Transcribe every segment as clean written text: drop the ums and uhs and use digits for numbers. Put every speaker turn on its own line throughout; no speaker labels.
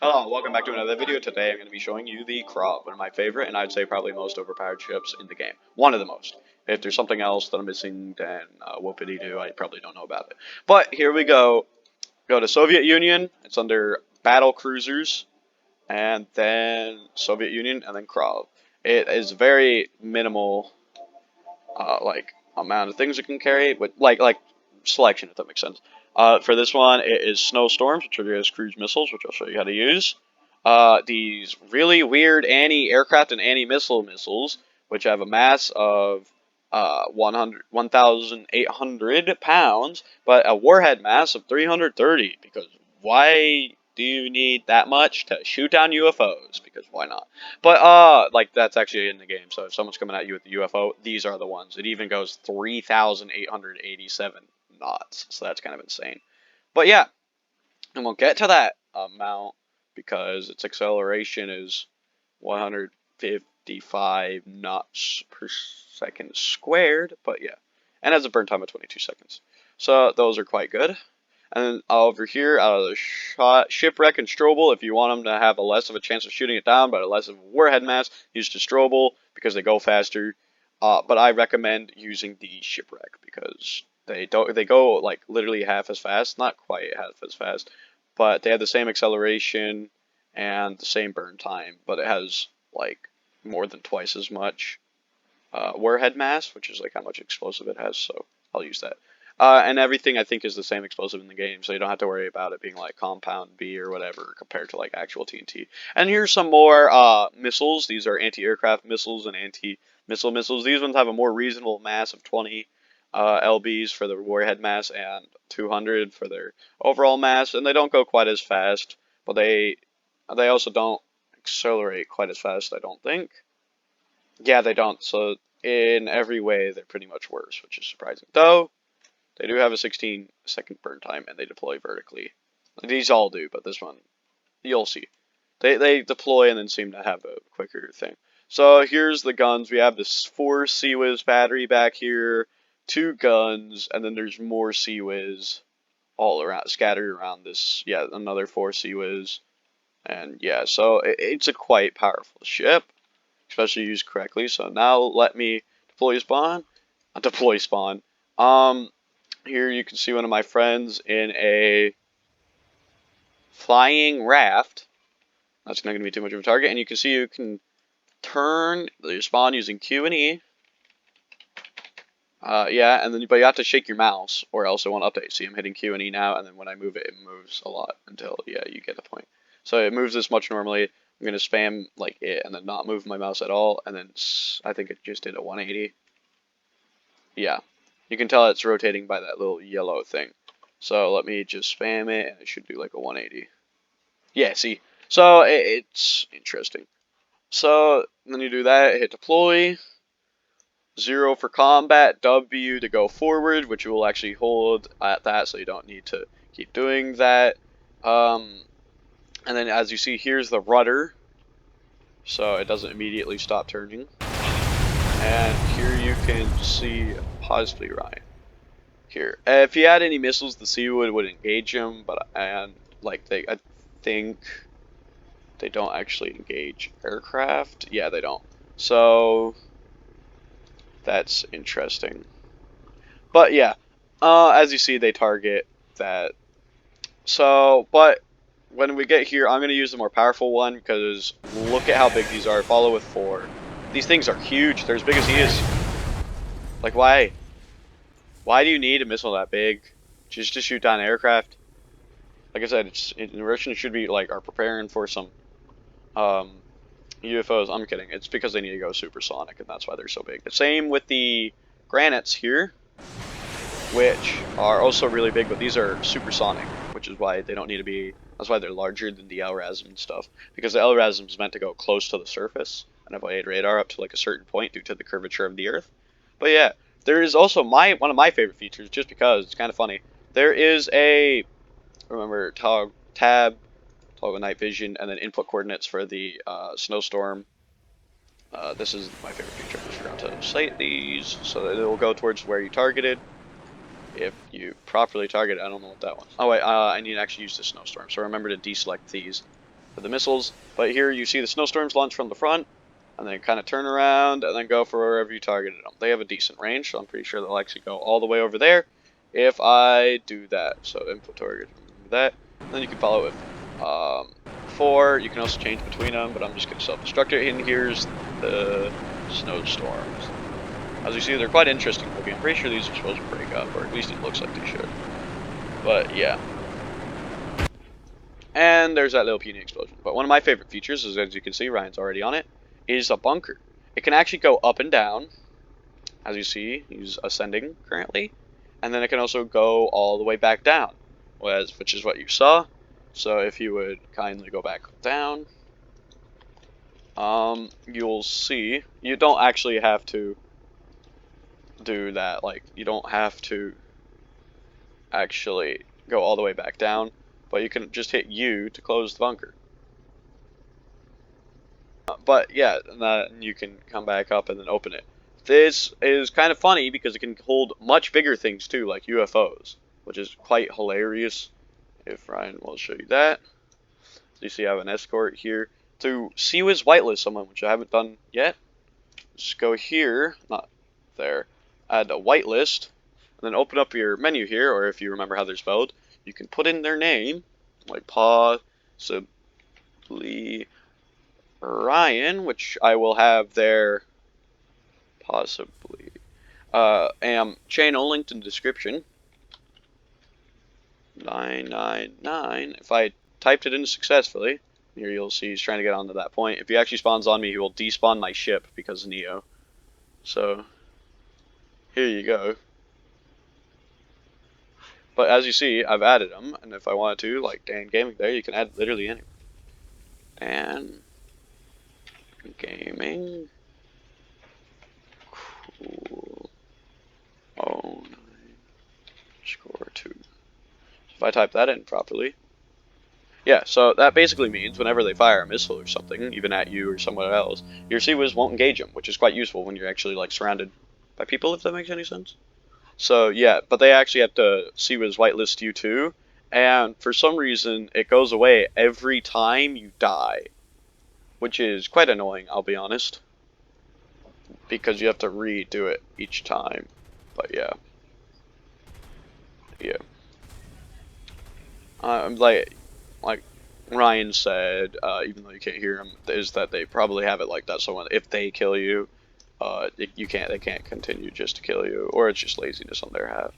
Hello, welcome back to another video. Today I'm going to be showing you the Kirov, one of my favorite and I'd say probably most overpowered ships in the game. One of the most. If there's something else that I'm missing, then whoopity-doo, I probably don't know about it. But here we go. Go to Soviet Union, it's under Battle Cruisers, and then Soviet Union, and then Kirov. It is very minimal, amount of things it can carry, but like selection, if that makes sense. For this one, it is snowstorms, which are just cruise missiles, which I'll show you how to use. These really weird anti-aircraft and anti-missile missiles, which have a mass of 1,800 pounds, but a warhead mass of 330. Because why do you need that much to shoot down UFOs? Because why not? But that's actually in the game. So if someone's coming at you with a UFO, these are the ones. It even goes 3,887 knots. So that's kind of insane. But yeah, and we'll get to that amount because its acceleration is 155 knots per second squared. But yeah, and has a burn time of 22 seconds. So those are quite good. And then over here, out of the shipwreck and Strobel, if you want them to have a less of a chance of shooting it down, but a less of a warhead mass, use the Strobel because they go faster. But I recommend using the shipwreck because they go like literally half as fast, not quite half as fast, but they have the same acceleration and the same burn time, but it has like more than twice as much warhead mass, which is like how much explosive it has. So I'll use that. And everything I think is the same explosive in the game, so you don't have to worry about it being like compound B or whatever compared to like actual TNT. And here's some more missiles. These are anti-aircraft missiles and anti-missile missiles. These ones have a more reasonable mass of 20 lbs for the warhead mass and 200 for their overall mass, and they don't go quite as fast, but they also don't accelerate quite as fast, I don't think. Yeah, they don't. So in every way, they're pretty much worse, which is surprising. Though they do have a 16-second burn time, and they deploy vertically. These all do, but this one, you'll see. They deploy and then seem to have a quicker thing. So here's the guns. We have this 4 CWIS battery back here, 2 guns, and then there's more CWIS all around, scattered around this. Yeah, another 4 CWIS. And yeah, so it's a quite powerful ship, especially used correctly. So now let me deploy spawn. Deploy spawn. Here you can see one of my friends in a flying raft. That's not going to be too much of a target. And you can see you can turn the spawn using Q and E. Yeah, and then but you have to shake your mouse or else it won't update. See, I'm hitting Q and E now, and then when I move it, it moves a lot until, yeah, you get the point. So it moves this much normally. I'm going to spam like it and then not move my mouse at all. And then I think it just did a 180. Yeah. You can tell it's rotating by that little yellow thing. So let me just spam it, and it should do like a 180. Yeah, see? So it's interesting. So then you do that, hit deploy. 0 for combat, W to go forward, which will actually hold at that, so you don't need to keep doing that. And then as you see, here's the rudder. So it doesn't immediately stop turning. And here you can see, possibly right here. If you had any missiles, the Seawood would engage them, but I think they don't actually engage aircraft. Yeah, they don't. So that's interesting. But yeah, as you see, they target that. So, but when we get here, I'm going to use the more powerful one because look at how big these are. Follow with 4. These things are huge. They're as big as he is. Like, why? Why do you need a missile that big? Just to shoot down aircraft? Like I said, the Russians should be, are preparing for some UFOs. I'm kidding. It's because they need to go supersonic, and that's why they're so big. The same with the granites here, which are also really big, but these are supersonic, which is why they don't need to be. That's why they're larger than the LRASM and stuff, because the LRASM is meant to go close to the surface and avoid radar up to like a certain point due to the curvature of the Earth. But yeah, there is also one of my favorite features, just because it's kind of funny. There is a tab, toggle night vision, and then input coordinates for the snowstorm. This is my favorite feature. I just forgot to cite these, so that it will go towards where you targeted. If you properly target, I don't know what that was. Oh wait, I need to actually use the snowstorm, so remember to deselect these. for the missiles. But here you see the snowstorms launch from the front, and then kind of turn around and then go for wherever you targeted them. They have a decent range, so I'm pretty sure they'll actually go all the way over there if I do that. So input target, that. And then you can follow it with 4. You can also change between them, but I'm just going to self-destruct it. And here's the snowstorms. As you see, they're quite interesting looking. I'm pretty sure these are supposed to break up, or at least it looks like they should. But yeah. And there's that little puny explosion. But one of my favorite features is, as you can see, Ryan's already on it, is a bunker. It can actually go up and down. As you see, he's ascending currently. And then it can also go all the way back down, which is what you saw. So if you would kindly go back down, you'll see, you don't actually have to do that. Like, you don't have to actually go all the way back down, but you can just hit U to close the bunker. But yeah, and then you can come back up and then open it. This is kind of funny because it can hold much bigger things too, like UFOs, which is quite hilarious. If Ryan will show you that. So you see I have an escort here. To CWIS whitelist someone, which I haven't done yet, just go here, not there, add a whitelist, and then open up your menu here, or if you remember how they're spelled, you can put in their name, like possibly Ryan, which I will have there possibly channel linked in the description. 999. If I typed it in successfully, here you'll see he's trying to get onto that point. If he actually spawns on me, he will despawn my ship because Neo. So here you go. But as you see, I've added them, and if I wanted to, like Dan Gaming there, you can add literally anyone. Dan Gaming. Cool. 09_2. If I type that in properly. Yeah, so that basically means whenever they fire a missile or something, even at you or somewhere else, your CWIS won't engage them, which is quite useful when you're actually like surrounded by people, if that makes any sense. So yeah, but they actually have to CWIS whitelist you too, and for some reason it goes away every time you die, which is quite annoying, I'll be honest, because you have to redo it each time. But yeah. Like Ryan said, even though you can't hear him, is that they probably have it like that. So if they kill you, they can't continue just to kill you, or it's just laziness on their half.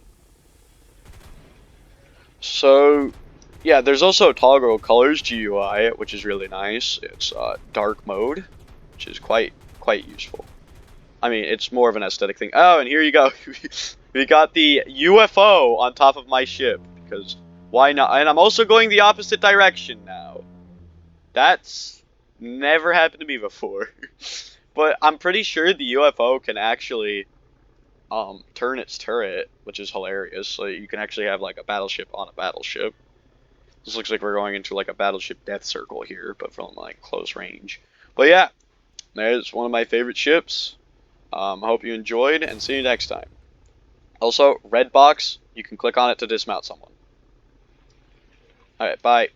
So yeah, there's also toggle colors GUI, which is really nice. It's dark mode, which is quite useful. I mean, it's more of an aesthetic thing. Oh, and here you go. We got the UFO on top of my ship, because why not? And I'm also going the opposite direction now. That's never happened to me before. But I'm pretty sure the UFO can actually turn its turret, which is hilarious. So you can actually have like a battleship on a battleship. This looks like we're going into like a battleship death circle here, but from like close range. But yeah, there's one of my favorite ships. I hope you enjoyed, and see you next time. Also, red box, you can click on it to dismount someone. Alright, bye.